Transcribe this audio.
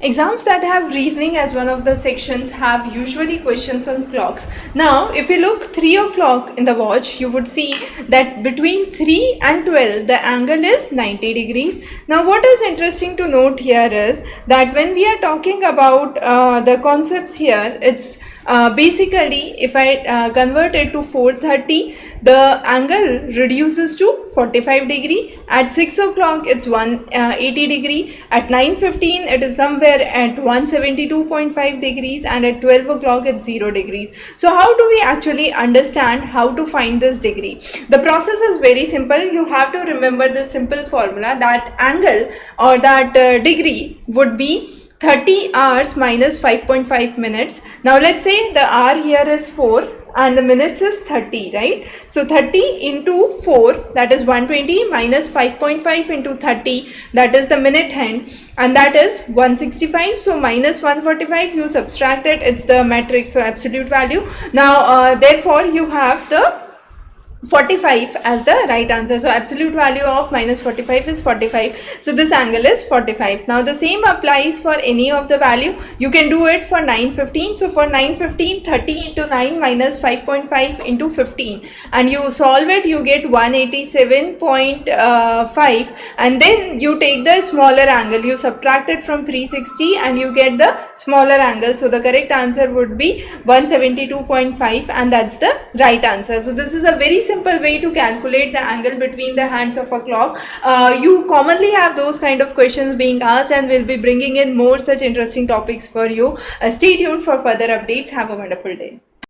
Exams that have reasoning as one of the sections have usually questions on clocks. Now, if you look 3 o'clock in the watch, you would see that between 3 and 12, the angle is 90 degrees. Now, what is interesting to note here is that when we are talking about the concepts here, it's basically if I convert it to 4:30, the angle reduces to 45 degree. At 6 o'clock, it's 180 degree. At 9:15, it is somewhere at 172.5 degrees, and at 12 o'clock, it's 0 degrees. So how do we actually understand how to find this degree? The process is very simple. You have to remember this simple formula that angle or that degree would be 30 hours minus 5.5 minutes. Now let's say the hour here is 4 and the minutes is 30, right? So 30 into 4, that is 120, minus 5.5 into 30, that is the minute hand, and that is 165. So minus 145, you subtract it, it's the matrix, so absolute value. Now therefore you have the 45 as the right answer. So absolute value of minus 45 is 45. So this angle is 45. Now the same applies for any of the value. You can do it for 9:15. So for 9:15, 30 into 9 minus 5.5 into 15, and you solve it, you get 187.5, and then you take the smaller angle, you subtract it from 360 and you get the smaller angle. So the correct answer would be 172.5, and that's the right answer. So this is a very simple way to calculate the angle between the hands of a clock. You commonly have those kind of questions being asked, and we'll be bringing in more such interesting topics for you. Stay tuned for further updates. Have a wonderful day.